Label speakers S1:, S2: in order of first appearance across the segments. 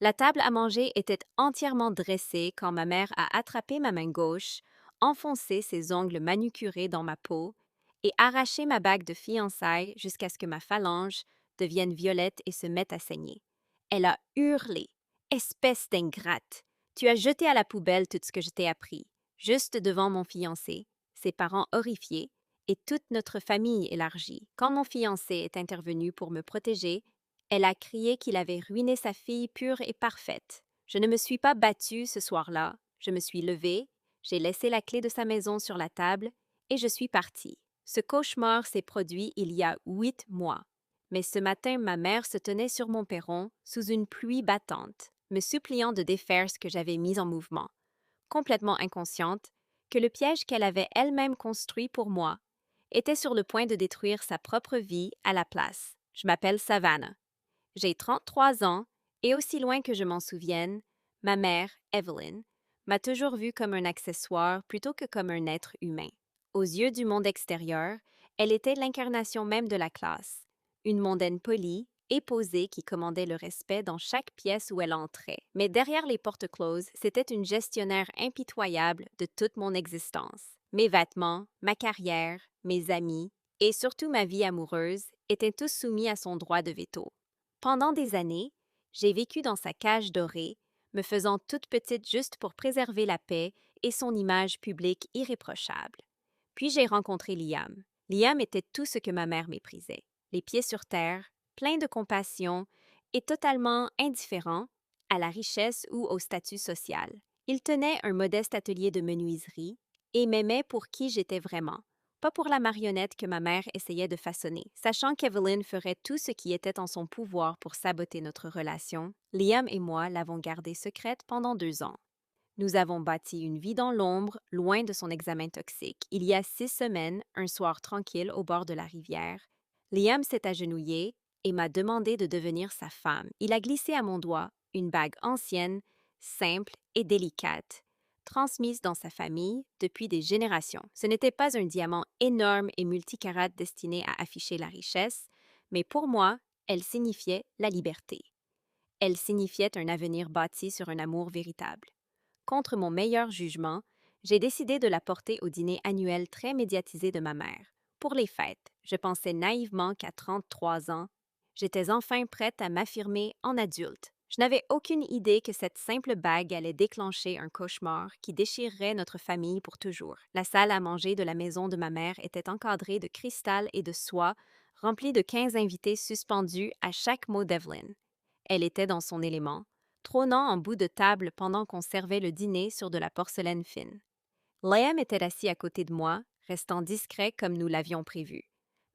S1: La table à manger était entièrement dressée quand ma mère a attrapé ma main gauche, enfoncé ses ongles manucurés dans ma peau et arraché ma bague de fiançailles jusqu'à ce que ma phalange devienne violette et se mette à saigner. Elle a hurlé. Espèce d'ingrate! Tu as jeté à la poubelle tout ce que je t'ai appris, juste devant mon fiancé, ses parents horrifiés et toute notre famille élargie. Quand mon fiancé est intervenu pour me protéger, elle a crié qu'il avait ruiné sa fille pure et parfaite. Je ne me suis pas battue ce soir-là. Je me suis levée, j'ai laissé la clé de sa maison sur la table et je suis partie. Ce cauchemar s'est produit il y a 8 mois. Mais ce matin, ma mère se tenait sur mon perron, sous une pluie battante, me suppliant de défaire ce que j'avais mis en mouvement, complètement inconsciente que le piège qu'elle avait elle-même construit pour moi était sur le point de détruire sa propre vie à la place. Je m'appelle Savannah. J'ai 33 ans et aussi loin que je m'en souvienne, ma mère, Evelyn, m'a toujours vue comme un accessoire plutôt que comme un être humain. Aux yeux du monde extérieur, elle était l'incarnation même de la classe, une mondaine polie et posée qui commandait le respect dans chaque pièce où elle entrait. Mais derrière les portes closes, c'était une gestionnaire impitoyable de toute mon existence. Mes vêtements, ma carrière, mes amis et surtout ma vie amoureuse étaient tous soumis à son droit de veto. Pendant des années, j'ai vécu dans sa cage dorée, me faisant toute petite juste pour préserver la paix et son image publique irréprochable. Puis j'ai rencontré Liam. Liam était tout ce que ma mère méprisait. Les pieds sur terre, plein de compassion et totalement indifférent à la richesse ou au statut social. Il tenait un modeste atelier de menuiserie et m'aimait pour qui j'étais vraiment, pas pour la marionnette que ma mère essayait de façonner. Sachant qu'Evelyn ferait tout ce qui était en son pouvoir pour saboter notre relation, Liam et moi l'avons gardée secrète pendant 2 ans. Nous avons bâti une vie dans l'ombre, loin de son examen toxique. Il y a 6 semaines, un soir tranquille au bord de la rivière, Liam s'est agenouillé et m'a demandé de devenir sa femme. Il a glissé à mon doigt une bague ancienne, simple et délicate, transmise dans sa famille depuis des générations. Ce n'était pas un diamant énorme et multicarate destiné à afficher la richesse, mais pour moi, elle signifiait la liberté. Elle signifiait un avenir bâti sur un amour véritable. Contre mon meilleur jugement, j'ai décidé de la porter au dîner annuel très médiatisé de ma mère. Pour les fêtes, je pensais naïvement qu'à 33 ans, j'étais enfin prête à m'affirmer en adulte. Je n'avais aucune idée que cette simple bague allait déclencher un cauchemar qui déchirerait notre famille pour toujours. La salle à manger de la maison de ma mère était encadrée de cristal et de soie, remplie de 15 invités suspendus à chaque mot d'Evelyn. Elle était dans son élément, trônant en bout de table pendant qu'on servait le dîner sur de la porcelaine fine. Liam était assis à côté de moi, restant discret comme nous l'avions prévu.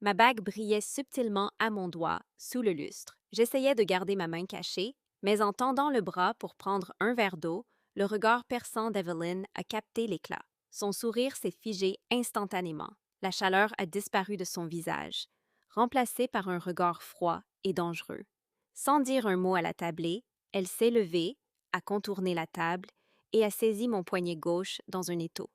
S1: Ma bague brillait subtilement à mon doigt, sous le lustre. J'essayais de garder ma main cachée, mais en tendant le bras pour prendre un verre d'eau, le regard perçant d'Evelyn a capté l'éclat. Son sourire s'est figé instantanément. La chaleur a disparu de son visage, remplacée par un regard froid et dangereux. Sans dire un mot à la tablée, elle s'est levée, a contourné la table et a saisi mon poignet gauche dans un étau.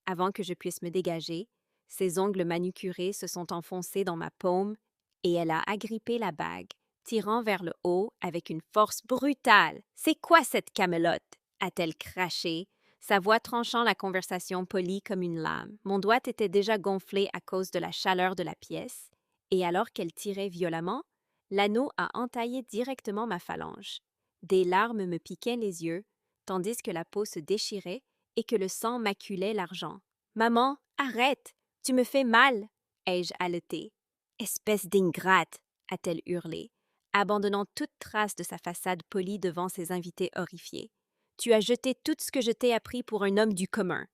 S1: Avant que je puisse me dégager, ses ongles manucurés se sont enfoncés dans ma paume et elle a agrippé la bague, tirant vers le haut avec une force brutale. C'est quoi cette camelote? A-t-elle craché, sa voix tranchant la conversation polie comme une lame. Mon doigt était déjà gonflé à cause de la chaleur de la pièce, et alors qu'elle tirait violemment, l'anneau a entaillé directement ma phalange. Des larmes me piquaient les yeux, tandis que la peau se déchirait et que le sang maculait l'argent. Maman, arrête! Tu me fais mal! Ai-je haleté. Espèce d'ingrate! A-t-elle hurlé, abandonnant toute trace de sa façade polie devant ses invités horrifiés. Tu as jeté tout ce que je t'ai appris pour un homme du commun.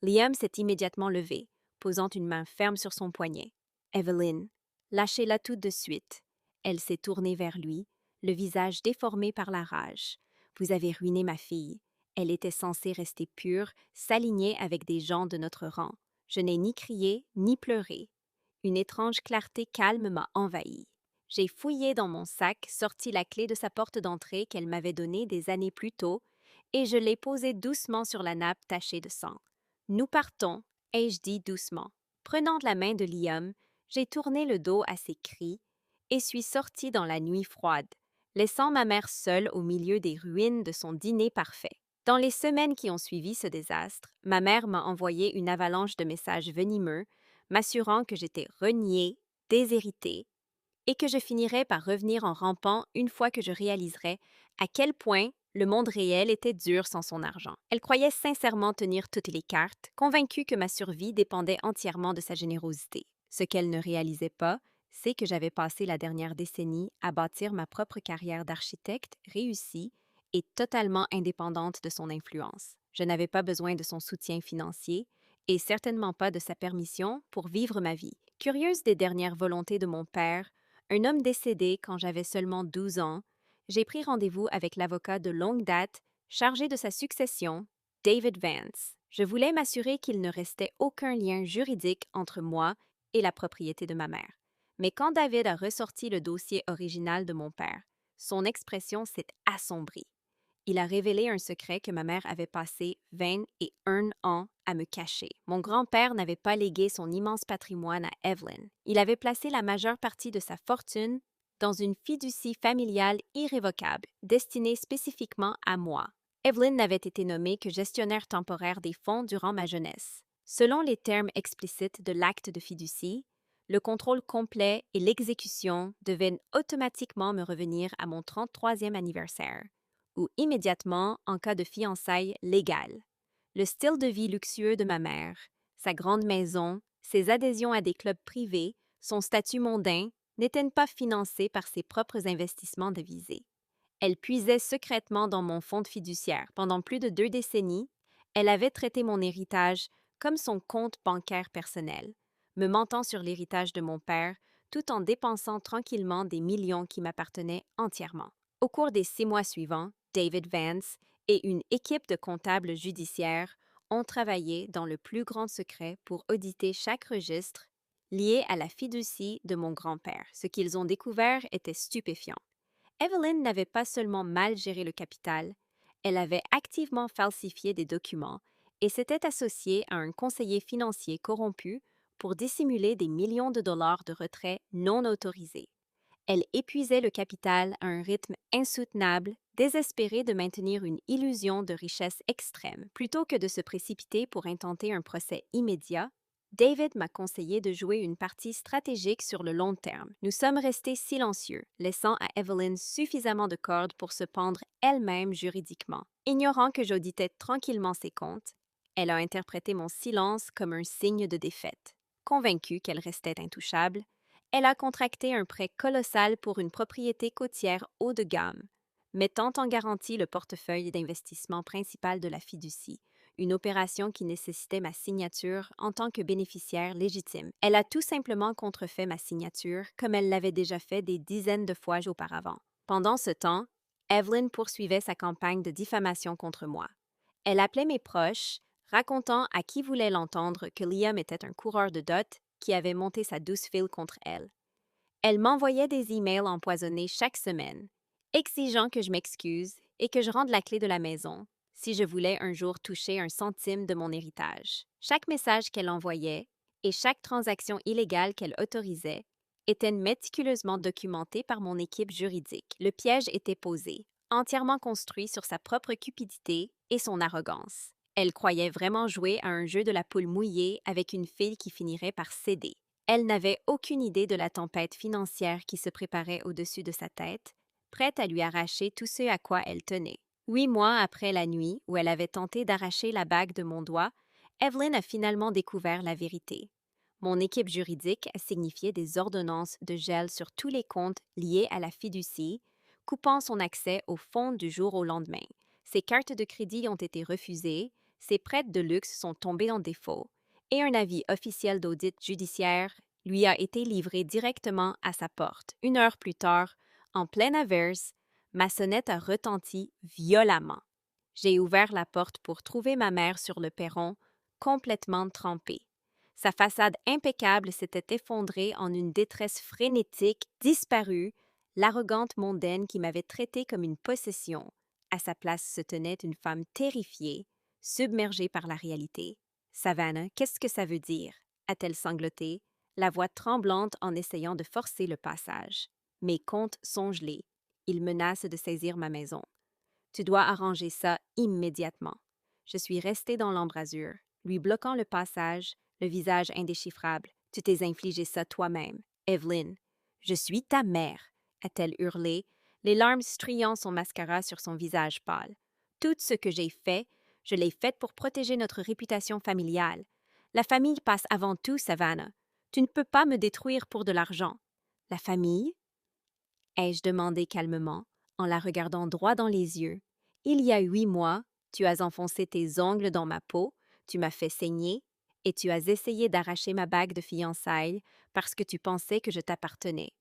S1: Liam s'est immédiatement levé, posant une main ferme sur son poignet. Evelyn, lâchez-la tout de suite. Elle s'est tournée vers lui, le visage déformé par la rage. Vous avez ruiné ma fille. Elle était censée rester pure, s'aligner avec des gens de notre rang. Je n'ai ni crié, ni pleuré. Une étrange clarté calme m'a envahie. J'ai fouillé dans mon sac, sorti la clé de sa porte d'entrée qu'elle m'avait donnée des années plus tôt, et je l'ai posée doucement sur la nappe tachée de sang. Nous partons, ai-je dit doucement. Prenant la main de Liam, j'ai tourné le dos à ses cris et suis sortie dans la nuit froide, laissant ma mère seule au milieu des ruines de son dîner parfait. Dans les semaines qui ont suivi ce désastre, ma mère m'a envoyé une avalanche de messages venimeux, m'assurant que j'étais reniée, déshéritée, et que je finirais par revenir en rampant une fois que je réaliserais à quel point le monde réel était dur sans son argent. Elle croyait sincèrement tenir toutes les cartes, convaincue que ma survie dépendait entièrement de sa générosité. Ce qu'elle ne réalisait pas, c'est que j'avais passé la dernière décennie à bâtir ma propre carrière d'architecte réussie et totalement indépendante de son influence. Je n'avais pas besoin de son soutien financier et certainement pas de sa permission pour vivre ma vie. Curieuse des dernières volontés de mon père, un homme décédé quand j'avais seulement 12 ans, j'ai pris rendez-vous avec l'avocat de longue date chargé de sa succession, David Vance. Je voulais m'assurer qu'il ne restait aucun lien juridique entre moi et la propriété de ma mère. Mais quand David a ressorti le dossier original de mon père, son expression s'est assombrie. Il a révélé un secret que ma mère avait passé 21 ans à me cacher. Mon grand-père n'avait pas légué son immense patrimoine à Evelyn. Il avait placé la majeure partie de sa fortune dans une fiducie familiale irrévocable, destinée spécifiquement à moi. Evelyn n'avait été nommée que gestionnaire temporaire des fonds durant ma jeunesse. Selon les termes explicites de l'acte de fiducie, le contrôle complet et l'exécution devaient automatiquement me revenir à mon 33e anniversaire ou immédiatement en cas de fiançailles légales. Le style de vie luxueux de ma mère, sa grande maison, ses adhésions à des clubs privés, son statut mondain n'étaient pas financés par ses propres investissements devisés. Elle puisait secrètement dans mon fonds de fiduciaire. Pendant plus de 2 décennies, elle avait traité mon héritage comme son compte bancaire personnel, me mentant sur l'héritage de mon père, tout en dépensant tranquillement des millions qui m'appartenaient entièrement. Au cours des 6 mois suivants, David Vance et une équipe de comptables judiciaires ont travaillé dans le plus grand secret pour auditer chaque registre lié à la fiducie de mon grand-père. Ce qu'ils ont découvert était stupéfiant. Evelyn n'avait pas seulement mal géré le capital, elle avait activement falsifié des documents et s'était associée à un conseiller financier corrompu pour dissimuler des millions de dollars de retraits non autorisés. Elle épuisait le capital à un rythme insoutenable, désespérée de maintenir une illusion de richesse extrême. Plutôt que de se précipiter pour intenter un procès immédiat, David m'a conseillé de jouer une partie stratégique sur le long terme. Nous sommes restés silencieux, laissant à Evelyn suffisamment de cordes pour se pendre elle-même juridiquement. Ignorant que j'auditais tranquillement ses comptes, elle a interprété mon silence comme un signe de défaite. Convaincue qu'elle restait intouchable, elle a contracté un prêt colossal pour une propriété côtière haut de gamme, mettant en garantie le portefeuille d'investissement principal de la fiducie, une opération qui nécessitait ma signature en tant que bénéficiaire légitime. Elle a tout simplement contrefait ma signature comme elle l'avait déjà fait des dizaines de fois auparavant. Pendant ce temps, Evelyn poursuivait sa campagne de diffamation contre moi. Elle appelait mes proches, racontant à qui voulait l'entendre que Liam était un coureur de dot qui avait monté sa douce file contre elle. Elle m'envoyait des emails empoisonnés chaque semaine, exigeant que je m'excuse et que je rende la clé de la maison si je voulais un jour toucher un centime de mon héritage. Chaque message qu'elle envoyait et chaque transaction illégale qu'elle autorisait étaient méticuleusement documentés par mon équipe juridique. Le piège était posé, entièrement construit sur sa propre cupidité et son arrogance. Elle croyait vraiment jouer à un jeu de la poule mouillée avec une fille qui finirait par céder. Elle n'avait aucune idée de la tempête financière qui se préparait au-dessus de sa tête, prête à lui arracher tout ce à quoi elle tenait. 8 mois après la nuit où elle avait tenté d'arracher la bague de mon doigt, Evelyn a finalement découvert la vérité. Mon équipe juridique a signifié des ordonnances de gel sur tous les comptes liés à la fiducie, coupant son accès aux fonds du jour au lendemain. Ses cartes de crédit ont été refusées, ses prêts de luxe sont tombés en défaut, et un avis officiel d'audit judiciaire lui a été livré directement à sa porte. 1 heure plus tard, en pleine averse, ma sonnette a retenti violemment. J'ai ouvert la porte pour trouver ma mère sur le perron, complètement trempée. Sa façade impeccable s'était effondrée en une détresse frénétique, disparue, l'arrogante mondaine qui m'avait traitée comme une possession. À sa place se tenait une femme terrifiée, submergée par la réalité. « Savannah, qu'est-ce que ça veut dire? » a-t-elle sangloté, la voix tremblante en essayant de forcer le passage. « Mes comptes sont gelés. il menace de saisir ma maison. Tu dois arranger ça immédiatement. Je suis restée dans l'embrasure, lui bloquant le passage, le visage indéchiffrable. Tu t'es infligé ça toi-même. Evelyn, je suis ta mère, a-t-elle hurlé, les larmes striant son mascara sur son visage pâle. Tout ce que j'ai fait, je l'ai fait pour protéger notre réputation familiale. La famille passe avant tout, Savannah. Tu ne peux pas me détruire pour de l'argent. La famille? Ai-je demandé calmement, en la regardant droit dans les yeux. Il y a 8 mois, tu as enfoncé tes ongles dans ma peau, tu m'as fait saigner, et tu as essayé d'arracher ma bague de fiançailles parce que tu pensais que je t'appartenais.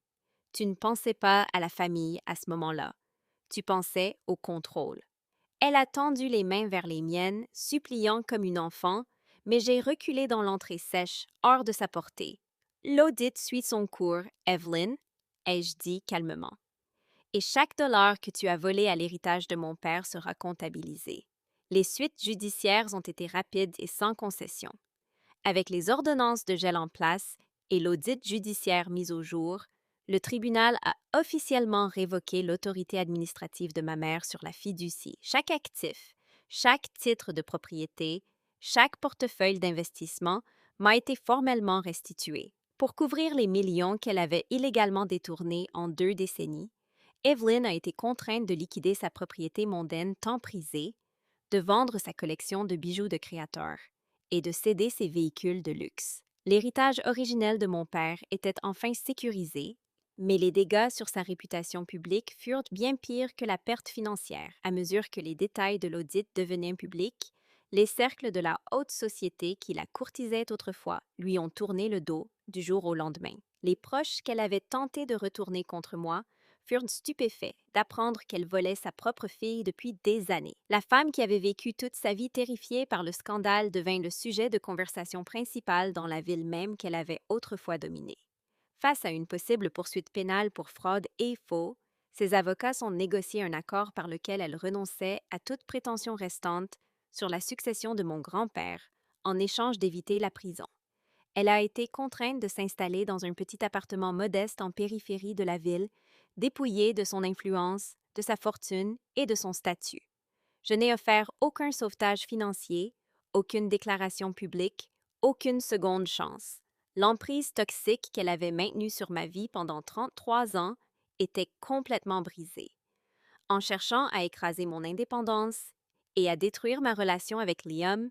S1: Tu ne pensais pas à la famille à ce moment-là. Tu pensais au contrôle. Elle a tendu les mains vers les miennes, suppliant comme une enfant, mais j'ai reculé dans l'entrée sèche, hors de sa portée. L'audit suit son cours, Evelyn, ai-je dit calmement. Et chaque dollar que tu as volé à l'héritage de mon père sera comptabilisé. Les suites judiciaires ont été rapides et sans concession. Avec les ordonnances de gel en place et l'audit judiciaire mis au jour, le tribunal a officiellement révoqué l'autorité administrative de ma mère sur la fiducie. Chaque actif, chaque titre de propriété, chaque portefeuille d'investissement m'a été formellement restitué. Pour couvrir les millions qu'elle avait illégalement détournés en 2 décennies, Evelyn a été contrainte de liquider sa propriété mondaine tant prisée, de vendre sa collection de bijoux de créateur et de céder ses véhicules de luxe. L'héritage originel de mon père était enfin sécurisé, mais les dégâts sur sa réputation publique furent bien pires que la perte financière. À mesure que les détails de l'audit devenaient publics, les cercles de la haute société qui la courtisaient autrefois lui ont tourné le dos du jour au lendemain. Les proches qu'elle avait tenté de retourner contre moi furent stupéfaits d'apprendre qu'elle volait sa propre fille depuis des années. La femme qui avait vécu toute sa vie terrifiée par le scandale devint le sujet de conversation principale dans la ville même qu'elle avait autrefois dominée. Face à une possible poursuite pénale pour fraude et faux, ses avocats ont négocié un accord par lequel elle renonçait à toute prétention restante sur la succession de mon grand-père en échange d'éviter la prison. Elle a été contrainte de s'installer dans un petit appartement modeste en périphérie de la ville, dépouillée de son influence, de sa fortune et de son statut. Je n'ai offert aucun sauvetage financier, aucune déclaration publique, aucune seconde chance. L'emprise toxique qu'elle avait maintenue sur ma vie pendant 33 ans était complètement brisée. En cherchant à écraser mon indépendance et à détruire ma relation avec Liam,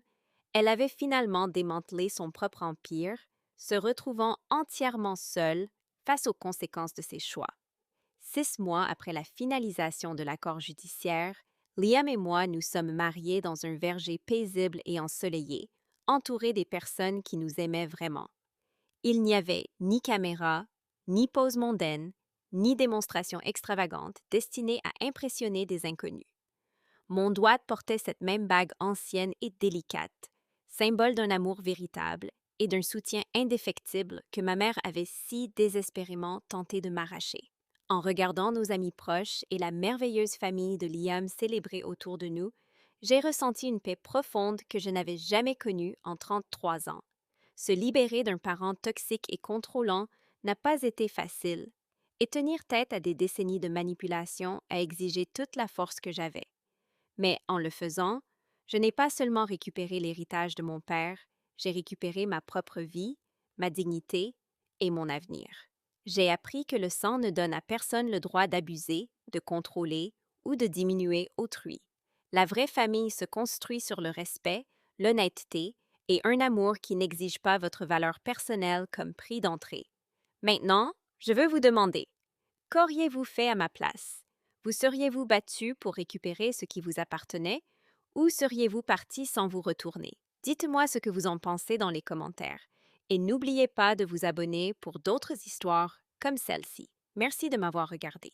S1: elle avait finalement démantelé son propre empire, se retrouvant entièrement seule face aux conséquences de ses choix. 6 mois après la finalisation de l'accord judiciaire, Liam et moi nous sommes mariés dans un verger paisible et ensoleillé, entourés des personnes qui nous aimaient vraiment. Il n'y avait ni caméra, ni pose mondaine, ni démonstration extravagante destinée à impressionner des inconnus. Mon doigt portait cette même bague ancienne et délicate, symbole d'un amour véritable et d'un soutien indéfectible que ma mère avait si désespérément tenté de m'arracher. En regardant nos amis proches et la merveilleuse famille de Liam célébrer autour de nous, j'ai ressenti une paix profonde que je n'avais jamais connue en 33 ans. Se libérer d'un parent toxique et contrôlant n'a pas été facile, et tenir tête à des décennies de manipulation a exigé toute la force que j'avais. Mais en le faisant, je n'ai pas seulement récupéré l'héritage de mon père, j'ai récupéré ma propre vie, ma dignité et mon avenir. J'ai appris que le sang ne donne à personne le droit d'abuser, de contrôler ou de diminuer autrui. La vraie famille se construit sur le respect, l'honnêteté et un amour qui n'exige pas votre valeur personnelle comme prix d'entrée. Maintenant, je veux vous demander, qu'auriez-vous fait à ma place? Vous seriez-vous battu pour récupérer ce qui vous appartenait ou seriez-vous parti sans vous retourner? Dites-moi ce que vous en pensez dans les commentaires et n'oubliez pas de vous abonner pour d'autres histoires comme celle-ci. Merci de m'avoir regardé.